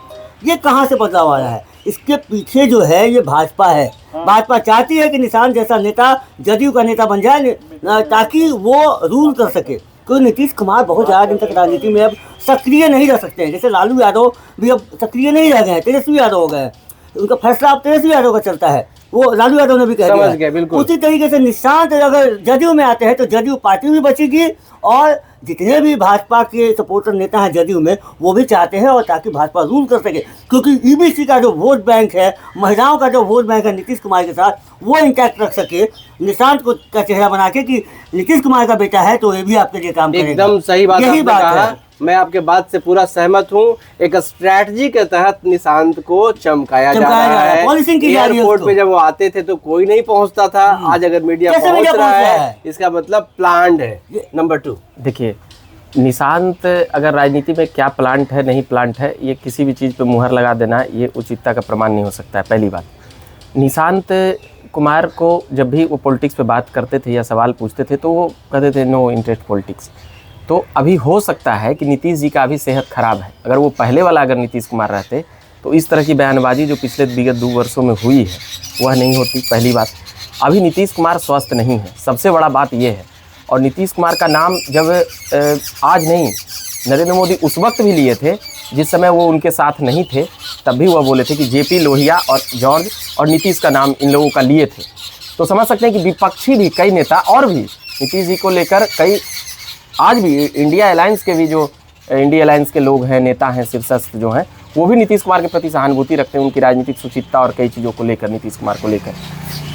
ये कहाँ से बदलाव आया है? इसके पीछे जो है ये भाजपा है। भाजपा चाहती है कि निशांत जैसा नेता जदयू का नेता बन जाए ताकि वो रूल कर सके। क्योंकि नीतीश कुमार बहुत ज़्यादा दिन तक राजनीति में अब सक्रिय नहीं रह सकते हैं। जैसे लालू यादव भी अब सक्रिय नहीं रह गए हैं, तेजस्वी यादव हो गए हैं। उनका फैसला अब तेजस्वी यादव का चलता है। वो लालू यादव ने भी कह समझ दिया। गया, बिल्कुल। उसी तरीके से निशांत अगर जदयू में आते हैं तो जदयू पार्टी भी बचेगी और जितने भी भाजपा के सपोर्टर नेता हैं जदयू में वो भी चाहते हैं और ताकि भाजपा रूल कर सके, क्योंकि ईबीसी का जो वोट बैंक है, महिलाओं का जो वोट बैंक है नीतीश कुमार के साथ, वो इंटैक्ट रख सके निशांत को का चेहरा बना के कि नीतीश कुमार का बेटा है तो ये भी आपके लिए काम करेगा। एकदम सही बात यही आपने बात कहा। है। मैं आपके बात से पूरा सहमत हूँ। एक स्ट्रैटेजी के तहत निशांत को चमकाया जा रहा है। पॉलिसिंग की जा रही है एयरपोर्ट उसको। पे जब वो आते थे तो कोई नहीं पहुंचता था, आज अगर मीडिया कैसे पहुंच मीडिया रहा पहुंच रहा है है? इसका मतलब प्लान्ड है। नंबर 2, देखिए, निशांत अगर राजनीति में क्या प्लांट है नहीं प्लांट है, ये किसी भी चीज़ पे मुहर लगा देना ये उचितता का प्रमाण नहीं हो सकता है। पहली बात, निशांत कुमार को जब भी वो पॉलिटिक्स पे बात करते थे या सवाल पूछते थे तो वो कहते थे नो इंटरेस्ट पॉलिटिक्स। तो अभी हो सकता है कि नीतीश जी का अभी सेहत खराब है। अगर वो पहले वाला अगर नीतीश कुमार रहते तो इस तरह की बयानबाजी जो पिछले विगत 2 वर्षों में हुई है वह नहीं होती। पहली बात, अभी नीतीश कुमार स्वस्थ नहीं है, सबसे बड़ा बात ये है। और नीतीश कुमार का नाम जब आज नहीं, नरेंद्र मोदी उस वक्त भी लिए थे जिस समय वो उनके साथ नहीं थे, तब भी वह बोले थे कि जेपी लोहिया और जॉर्ज और नीतीश का नाम इन लोगों का लिए थे। तो समझ सकते हैं कि विपक्षी भी कई नेता और भी नीतीश जी को लेकर कई, आज भी इंडिया अलायंस के भी जो इंडिया अलायंस के लोग हैं, नेता हैं, शीर्षस्थ जो हैं, वो भी नीतीश कुमार के प्रति सहानुभूति रखते हैं, उनकी राजनीतिक सुचिता और कई चीज़ों को लेकर, नीतीश कुमार को लेकर।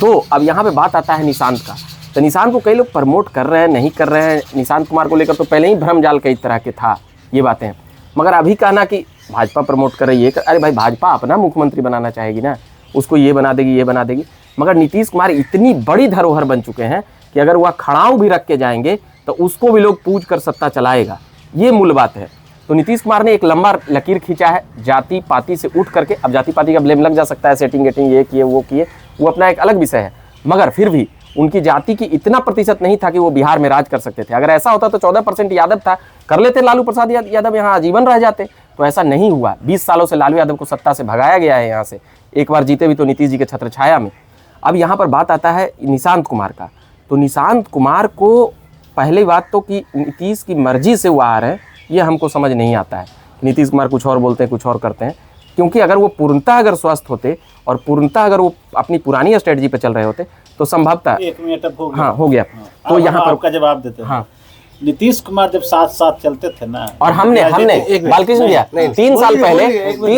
तो अब यहाँ पे बात आता है निशांत का। तो निशांत को कई लोग प्रमोट कर रहे हैं, नहीं कर रहे हैं। निशांत कुमार को लेकर तो पहले ही भ्रम जाल कई तरह के था, ये बातें। मगर अभी कहना कि भाजपा प्रमोट कर रही है, अरे भाई भाजपा अपना मुख्यमंत्री बनाना चाहेगी ना, उसको ये बना देगी, ये बना देगी। मगर नीतीश कुमार इतनी बड़ी धरोहर बन चुके हैं कि अगर वह खड़ाऊ भी रख के जाएंगे तो उसको भी लोग पूछ कर सत्ता चलाएगा, ये मूल बात है। तो नीतीश कुमार ने एक लंबा लकीर खींचा है जाति पाति से उठ करके। अब जाति पाति का ब्लेम लग जा सकता है, सेटिंग गेटिंग ये किए वो किए, वो अपना एक अलग विषय है। मगर फिर भी उनकी जाति की इतना प्रतिशत नहीं था कि वो बिहार में राज कर सकते थे। अगर ऐसा होता तो 14% यादव था, कर लेते लालू प्रसाद यादव, यहाँ आजीवन रह जाते। तो ऐसा नहीं हुआ। 20 सालों से लालू यादव को सत्ता से भगाया गया है यहाँ से, एक बार जीते भी तो नीतीश जी के छत्र छाया में। अब यहाँ पर बात आता है निशांत कुमार का। तो निशांत कुमार को पहली बात तो कि नीतीश की मर्जी से वो आ रहे हैं, ये हमको समझ नहीं आता है। नीतीश कुमार कुछ और बोलते हैं, कुछ और करते हैं। क्योंकि अगर वो पूर्णतः अगर स्वस्थ होते और पूर्णतः अगर वो अपनी पुरानी स्ट्रेटजी पे चल रहे होते तो संभवतः 1 मिनट अब हो गया। हाँ, हो गया। तो यहाँ पर आपका जवाब देते हैं। हाँ, नीतीश कुमार जब साथ साथ चलते थे ना, और हमने बालकृष्ण भैया 3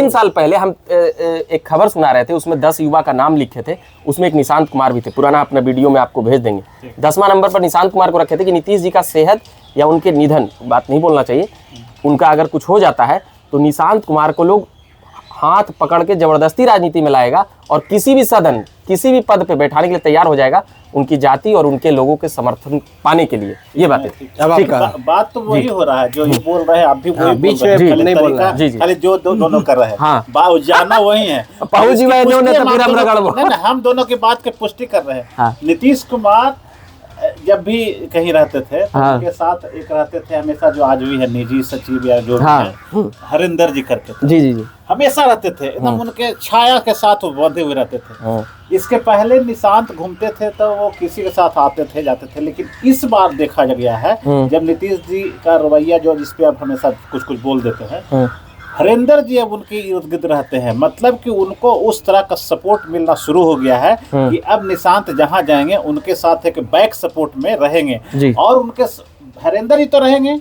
साल पहले हम एक खबर सुना रहे थे, उसमें 10 युवा का नाम लिखे थे, उसमें एक निशांत कुमार भी थे। पुराना अपना वीडियो में आपको भेज देंगे। 10वां नंबर पर निशांत कुमार को रखे थे कि नीतीश जी का सेहत या उनके निधन, बात नहीं बोलना चाहिए, उनका अगर कुछ हो जाता है तो निशांत कुमार को लोग हाथ पकड़ के जबरदस्ती राजनीति में लाएगा और किसी भी सदन, किसी भी पद पे बैठाने के लिए तैयार हो जाएगा, उनकी जाति और उनके लोगों के समर्थन पाने के लिए। ये बात है। बात तो वही हो रहा है जो ये बोल रहे हैं, आप भी वही बीच में नहीं बोल रहा है। खाली जो दोनों कर रहे हैं। हाँ, जाना वही है। हम दोनों की बात की पुष्टि कर रहे हैं। नीतीश कुमार जब भी कहीं रहते थे तो उनके साथ एक रहते थे हमेशा, जो आज भी है निजी सचिव या जो भी है, हरिंदर जी करके थे। जी हमेशा रहते थे, एकदम उनके छाया के साथ वो बंधे हुए रहते थे। इसके पहले निशांत घूमते थे तो वो किसी के साथ आते थे जाते थे, लेकिन इस बार देखा गया है जब नीतीश जी का रवैया जो जिसपे आप हमेशा कुछ कुछ बोल देते हैं, हरिंदर जी अब उनके इर्द गिर्द रहते हैं। मतलब कि उनको उस तरह का सपोर्ट मिलना शुरू हो गया है कि अब निशांत जहां जाएंगे उनके साथ एक बैक सपोर्ट में रहेंगे। और उनके हरिंदर जी तो रहेंगे,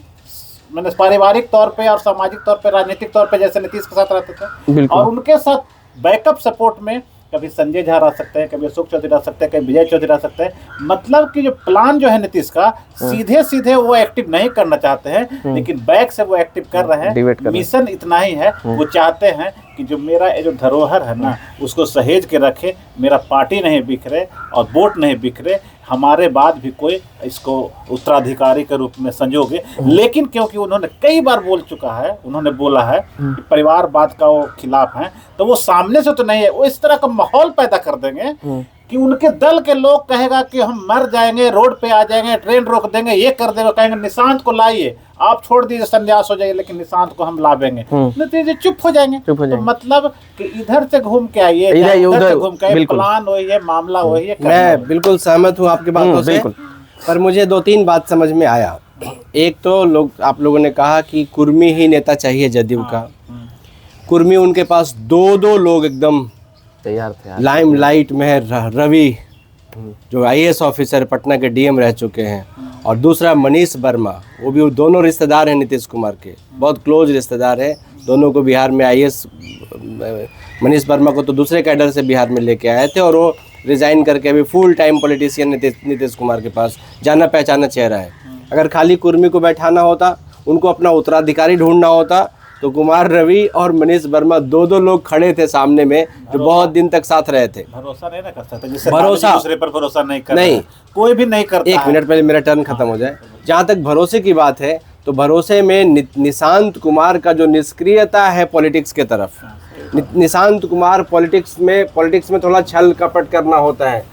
मैंने पारिवारिक तौर पे और सामाजिक तौर पे, राजनीतिक तौर पे जैसे नीतीश के साथ रहते थे, और उनके साथ बैकअप सपोर्ट में कभी संजय झा रह सकते हैं, कभी अशोक चौधरी रह सकते हैं, कभी विजय चौधरी रह सकते हैं। मतलब कि जो प्लान जो है नीतीश का, सीधे सीधे वो एक्टिव नहीं करना चाहते हैं, लेकिन बैक से वो एक्टिव कर रहे हैं। मिशन इतना ही है, वो चाहते हैं कि जो मेरा जो धरोहर है ना उसको सहेज के रखे, मेरा पार्टी नहीं बिखरे और वोट नहीं बिखरे, हमारे बाद भी कोई इसको उत्तराधिकारी के रूप में संजोगे। लेकिन क्योंकि उन्होंने कई बार बोल चुका है, उन्होंने बोला है कि परिवारवाद का वो खिलाफ हैं, तो वो सामने से तो नहीं है, वो इस तरह का माहौल पैदा कर देंगे कि उनके दल के लोग कहेगा कि हम मर जाएंगे, रोड पे आ जाएंगे, ट्रेन रोक देंगे, ये कर देंगे, कहेंगे निशांत को लाइए, आप छोड़ दीजिए संन्यास हो जाइए, लेकिन निशांत को हम लावेंगे। नतीजे चुप हो जाएंगे। तो मतलब कि इधर से घूम के आइए, इधर से घूम के, प्लान वही है, मामला वही है। मैं बिल्कुल सहमत हूँ आपकी बातों से, पर मुझे 2-3 बात समझ में आया। एक तो आप लोगों ने कहा कि कुर्मी ही नेता चाहिए जदयू का। कुर्मी उनके पास 2-2 लोग एकदम तैयार थे। लाइमलाइट में है रवि, जो आईएएस ऑफिसर पटना के डीएम रह चुके हैं, और दूसरा मनीष वर्मा, वो भी दोनों रिश्तेदार हैं नीतीश कुमार के, बहुत क्लोज रिश्तेदार हैं दोनों को। बिहार में आईएएस मनीष वर्मा को तो दूसरे कैडर से बिहार में लेके आए थे, और वो रिज़ाइन करके अभी full time politician Nitish Kumar के पास, जाना पहचाना चेहरा है। अगर खाली कुर्मी को बैठाना होता, उनको अपना उत्तराधिकारी ढूंढना होता, तो कुमार रवि और मनीष वर्मा दो लोग खड़े थे सामने में, जो बहुत दिन तक साथ रहे थे। भरोसा नहीं ना कर सकते, जिससे भरोसा दूसरे पर भरोसा नहीं कर नहीं, कोई भी नहीं करता। एक मिनट पहले मेरा टर्न खत्म हो जाए। जहाँ तक भरोसे की बात है, तो भरोसे में निशांत कुमार का जो निष्क्रियता है पॉलिटिक्स के तरफ, निशांत कुमार पॉलिटिक्स में थोड़ा छल कपट करना होता है।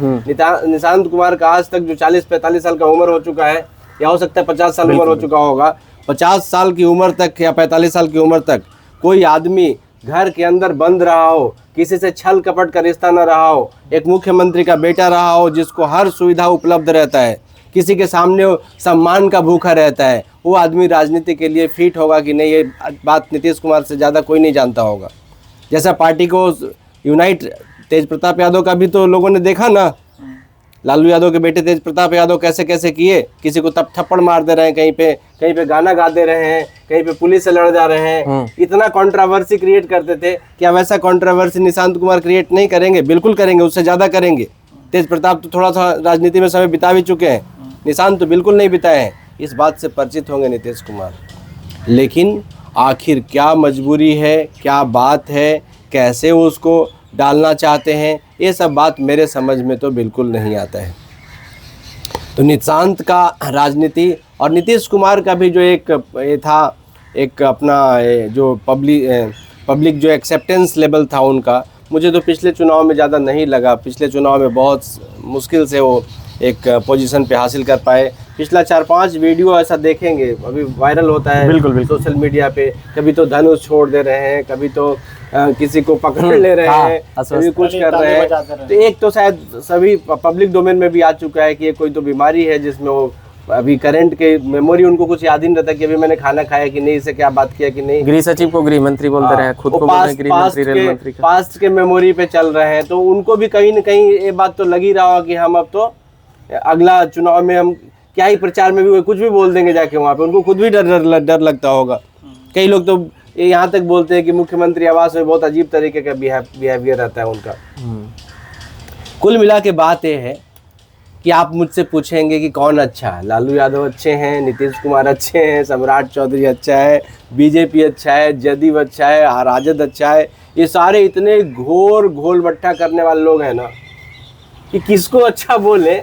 निशांत कुमार का आज तक जो 40-45 साल का उम्र हो चुका है, या हो सकता है 50 साल उम्र हो चुका होगा, 50 साल की उम्र तक या 45 साल की उम्र तक कोई आदमी घर के अंदर बंद रहा हो, किसी से छल कपट का रिश्ता न रहा हो, एक मुख्यमंत्री का बेटा रहा हो जिसको हर सुविधा उपलब्ध रहता है, किसी के सामने सम्मान का भूखा रहता है, वो आदमी राजनीति के लिए फिट होगा कि नहीं, ये बात नीतीश कुमार से ज़्यादा कोई नहीं जानता होगा। जैसा पार्टी को यूनाइट तेज प्रताप यादव का भी तो लोगों ने देखा ना, लालू यादव के बेटे तेज प्रताप यादव कैसे कैसे किए, किसी को तब थप्पड़ मार दे रहे हैं, कहीं पे गाना गा दे रहे हैं, कहीं पे पुलिस से लड़ जा रहे हैं, इतना कंट्रोवर्सी क्रिएट करते थे। क्या वैसा कंट्रोवर्सी निशांत कुमार क्रिएट नहीं करेंगे? बिल्कुल करेंगे, उससे ज़्यादा करेंगे। तेज प्रताप तो थोड़ा सा राजनीति में समय बिता भी चुके हैं, निशांत तो बिल्कुल नहीं बिताए हैं। इस बात से परिचित होंगे नीतीश कुमार। लेकिन आखिर क्या मजबूरी है, क्या बात है, कैसे वो उसको डालना चाहते हैं, ये सब बात मेरे समझ में तो बिल्कुल नहीं आता है। तो निशांत का राजनीति और नीतीश कुमार का भी जो एक ये था, एक अपना जो पब्लिक जो एक्सेप्टेंस लेवल था उनका, मुझे तो पिछले चुनाव में ज़्यादा नहीं लगा। पिछले चुनाव में बहुत मुश्किल से वो एक पोजीशन पे हासिल कर पाए। पिछला 4-5 वीडियो ऐसा देखेंगे, अभी वायरल होता है बिल्कुल सोशल मीडिया पे, कभी तो धनुष छोड़ दे रहे हैं, कभी तो किसी को पकड़ ले रहे हैं, कभी कुछ कर रहे हैं। तो एक तो शायद सभी पब्लिक डोमेन में भी आ चुका है कि ये कोई तो बीमारी है जिसमें वो अभी करंट के मेमोरी उनको कुछ याद ही नहीं रहता कि अभी मैंने खाना खाया कि नहीं, इसे क्या बात किया कि नहीं। गृह सचिव को गृह मंत्री बोलते रहे, खुद को बोलते हैं गृह मंत्री, रेल मंत्री। पास्ट के मेमोरी पे चल रहे हैं, तो उनको भी कहीं न कहीं ये बात तो लगी रहा होगा कि हम अब तो अगला चुनाव में हम क्या ही प्रचार में भी कुछ भी बोल देंगे जाके वहाँ पे। उनको खुद भी डर लगता होगा। कई लोग तो यहाँ तक बोलते हैं कि मुख्यमंत्री आवास में बहुत अजीब तरीके का बिहेवियर रहता है उनका। कुल मिला के बात ये है कि आप मुझसे पूछेंगे कि कौन अच्छा है, लालू यादव अच्छे हैं, नीतीश कुमार अच्छे हैं, सम्राट चौधरी अच्छा है, बीजेपी अच्छा है, जदयू अच्छा है, राजद अच्छा है, ये सारे इतने घोल बट्टा करने वाले लोग हैं ना कि किसको अच्छा बोले,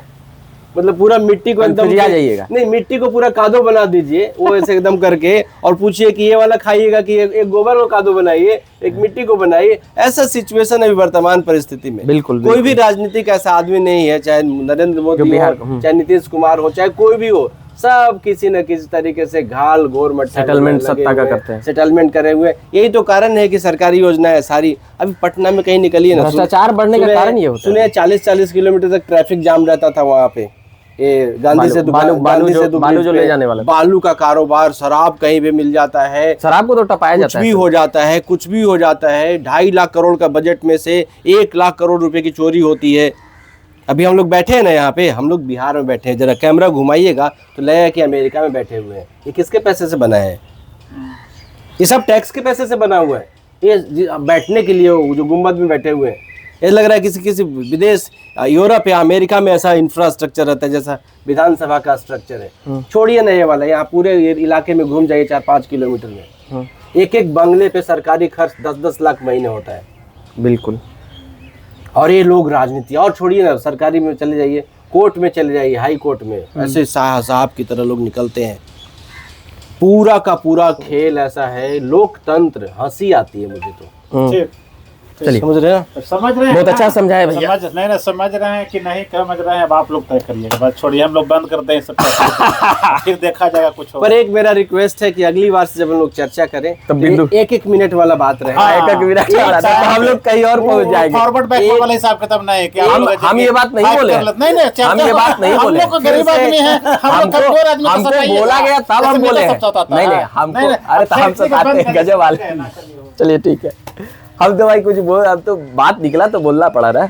मतलब पूरा मिट्टी को एकदम जाइएगा, नहीं मिट्टी को पूरा कादो बना दीजिए वो ऐसे एकदम करके, और पूछिए कि ये वाला खाइएगा कि एक गोबर को कादो बनाइए, एक मिट्टी को बनाइए। ऐसा सिचुएशन है वर्तमान परिस्थिति में। बिल्कुल कोई भी राजनीतिक ऐसा आदमी नहीं है, चाहे नरेंद्र मोदी हो, चाहे नीतीश कुमार हो, चाहे कोई भी हो, सब किसी न किसी तरीके से घाल घोर मट्टा सेटलमेंट सत्ता का करते हैं, सेटलमेंट करे हुए। यही तो कारण है कि सरकारी योजनाएं सारी अभी पटना में कहीं निकली है ना, भ्रष्टाचार बढ़ने का कारण ये होता है। सुने 40-40 किलोमीटर तक ट्रैफिक जाम रहता था वहाँ पे, ये गांधी से बालू जो ले जाने वाला, बालू का कारोबार, शराब कहीं भी मिल जाता है, शराब को तो टपाया जाता है, कुछ भी हो जाता है, कुछ भी हो जाता है। 2.5 लाख करोड़ का बजट में से 1 लाख करोड़ रुपए की चोरी होती है। अभी हम लोग बैठे हैं ना यहाँ पे, हम लोग बिहार में बैठे हैं, जरा कैमरा घुमाइएगा तो लगेगा कि अमेरिका में बैठे हुए हैं। ये किसके पैसे से बना है? ये सब टैक्स के पैसे से बना हुआ है। ये बैठने के लिए जो गुम्बद में बैठे हुए हैं, ये लग रहा है किसी विदेश, यूरोप या अमेरिका में ऐसा इंफ्रास्ट्रक्चर रहता है जैसा विधानसभा का स्ट्रक्चर है। छोड़िए ना ये वाला, यहाँ पूरे इलाके में घूम जाइए 4-5 किलोमीटर में, एक बंगले पे सरकारी खर्च 10-10 लाख महीने होता है। बिल्कुल। और ये लोग राजनीति, और छोड़िए ना, सरकारी में चले जाइए, कोर्ट में चले जाइए, हाई कोर्ट में ऐसे साहब की तरह लोग निकलते हैं। पूरा का पूरा खेल ऐसा है, लोकतंत्र। हंसी आती है मुझे तो। चलिए, समझ रहे हैं, बहुत अच्छा समझाया भैया। समझ रहे हैं कि नहीं समझ रहे हैं, अब आप लोग तय करिएगा। बस छोड़िए, हम लोग बंद करते हैं सब, फिर देखा जाएगा कुछ होगा। पर एक मेरा रिक्वेस्ट है कि अगली बार से जब हम लोग चर्चा करें तो 1-1 मिनट वाला बात रहे। हम लोग कहीं और पहुंच जाएंगे। फॉरवर्ड बैकवर्ड वाला हिसाब किताब नहीं कि हम ये बात नहीं बोले, हम ये बात नहीं बोले, गरीब आदमी है, हमको बोला गया तब हम बोले, नहीं हमको, अरे हम सताते हैं गजब वाले। चलिए ठीक है। हम तो भाई कुछ बोल, अब तो बात निकला तो बोलना पड़ा ना।